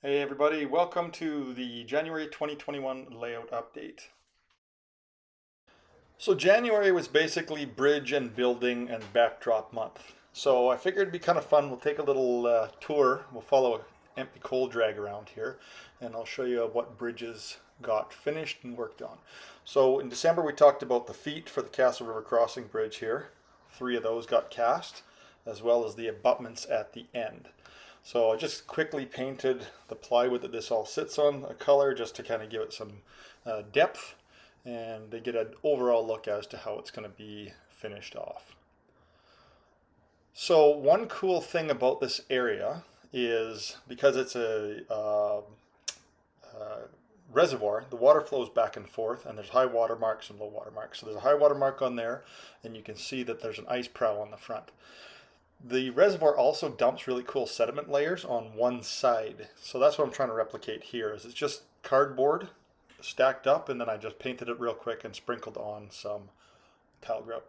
Hey everybody, welcome to the January 2021 layout update. So January was basically bridge and building and backdrop month. So I figured it'd be kind of fun. We'll take a little tour. We'll follow an empty coal drag around here and I'll show you what bridges got finished and worked on. So in December we talked about the feet for the Castle River Crossing Bridge here. 3 of those got cast, as well as the abutments at the end. So I just quickly painted the plywood that this all sits on a color just to kind of give it some depth, and they get an overall look as to how it's going to be finished off. So one cool thing about this area is because it's a reservoir, the water flows back and forth, and there's high water marks and low water marks. So there's a high water mark on there, and you can see that there's an ice prow on the front. The reservoir also dumps really cool sediment layers on one side. So that's what I'm trying to replicate here. Is it's just cardboard stacked up, and then I just painted it real quick and sprinkled on some tile grout.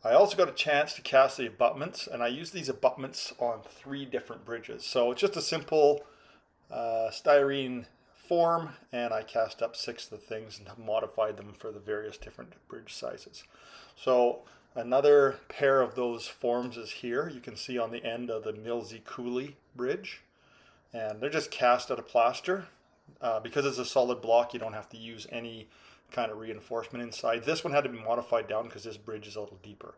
I also got a chance to cast the abutments, and I used these abutments on 3 different bridges. So it's just a simple styrene form, and I cast up 6 of the things and modified them for the various different bridge sizes. So another pair of those forms is here. You can see on the end of the Millsy Cooley bridge, and they're just cast out of plaster. Because it's a solid block, you don't have to use any kind of reinforcement inside. This one had to be modified down because this bridge is a little deeper.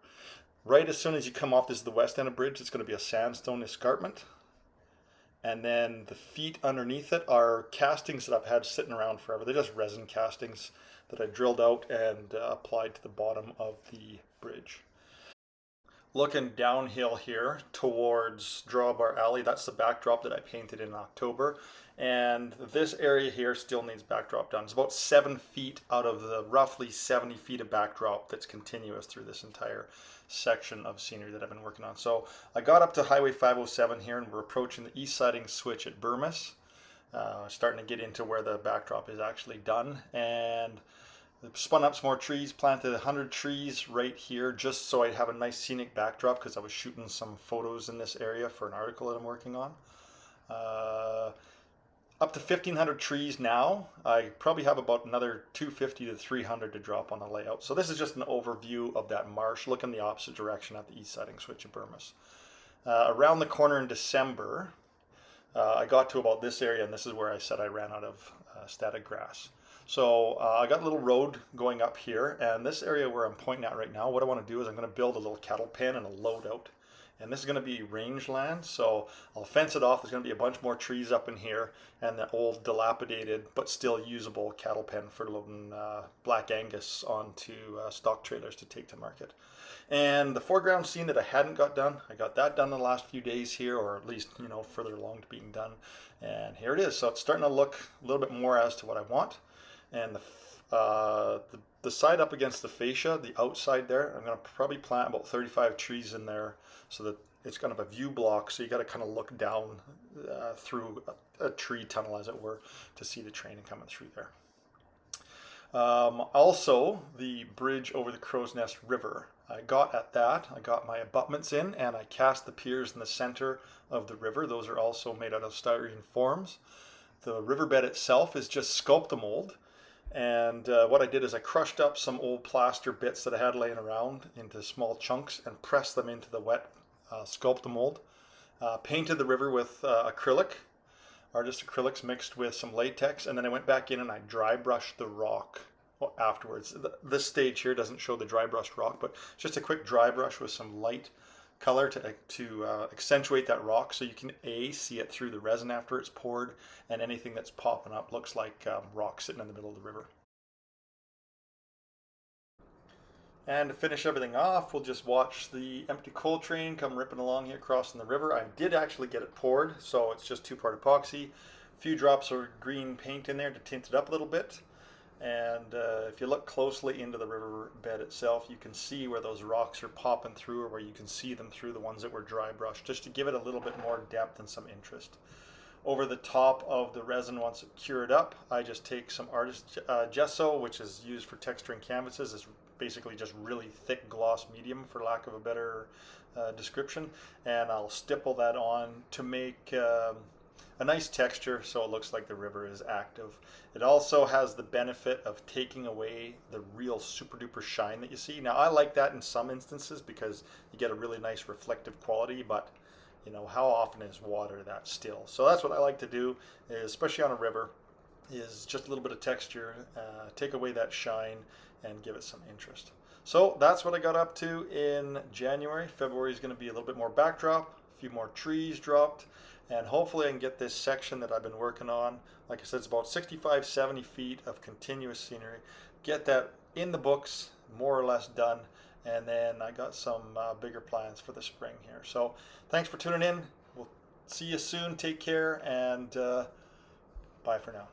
Right as soon as you come off, this is the west end of the bridge, it's going to be a sandstone escarpment. And then the feet underneath it are castings that I've had sitting around forever. They're just resin castings that I drilled out and applied to the bottom of the bridge. Looking downhill here towards Drawbar Alley, that's the backdrop that I painted in October. And this area here still needs backdrop done. It's about 7 feet out of the roughly 70 feet of backdrop that's continuous through this entire section of scenery that I've been working on. So I got up to Highway 507 here, and we're approaching the east siding switch at Burmis. Starting to get into where the backdrop is actually done. And spun up some more trees, planted 100 trees right here just so I'd have a nice scenic backdrop because I was shooting some photos in this area for an article that I'm working on. Up to 1,500 trees now. I probably have about another 250 to 300 to drop on the layout. So this is just an overview of that marsh. Look in the opposite direction at the east siding switch of Burmis. Around the corner in December, I got to about this area, and this is where I said I ran out of static grass. So I got a little road going up here, and this area where I'm pointing at right now, what I want to do is I'm going to build a little cattle pen and a loadout. And this is going to be rangeland, so I'll fence it off. There's going to be a bunch more trees up in here, and the old dilapidated but still usable cattle pen for loading Black Angus onto stock trailers to take to market. And the foreground scene that I hadn't got done, I got that done in the last few days here, or at least, further along to being done. And here it is. So it's starting to look a little bit more as to what I want. And the side up against the fascia, the outside there, I'm going to probably plant about 35 trees in there so that it's kind of a view block. So you got to kind of look down through a tree tunnel, as it were, to see the train coming through there. Also, the bridge over the Crow's Nest River. I got my abutments in, and I cast the piers in the center of the river. Those are also made out of styrene forms. The riverbed itself is just Sculptamold. And what I did is I crushed up some old plaster bits that I had laying around into small chunks and pressed them into the wet Sculptamold. Painted the river with acrylic, artist acrylics mixed with some latex, and then I went back in and I dry brushed the rock afterwards. This stage here doesn't show the dry brushed rock, but just a quick dry brush with some light color to accentuate that rock, so you can see it through the resin after it's poured, and anything that's popping up looks like rock sitting in the middle of the river. And to finish everything off, we'll just watch the empty coal train come ripping along here crossing the river. I did actually get it poured, so it's just 2-part epoxy, a few drops of green paint in there to tint it up a little bit. And if you look closely into the riverbed itself, you can see where those rocks are popping through, or where you can see them through the ones that were dry brushed, just to give it a little bit more depth and some interest. Over the top of the resin, once it cured up, I just take some artist gesso, which is used for texturing canvases. It's basically just really thick gloss medium, for lack of a better description, and I'll stipple that on to make a nice texture, so it looks like the river is active. It also has the benefit of taking away the real super duper shine that you see. Now I like that in some instances because you get a really nice reflective quality, but you know, how often is water that still? So that's what I like to do, especially on a river, is just a little bit of texture, take away that shine and give it some interest. So that's what I got up to in January. February is going to be a little bit more backdrop, a few more trees dropped, and hopefully I can get this section that I've been working on, like I said, it's about 65, 70 feet of continuous scenery, get that in the books, more or less done, and then I got some bigger plans for the spring here. So thanks for tuning in. We'll see you soon. Take care, and bye for now.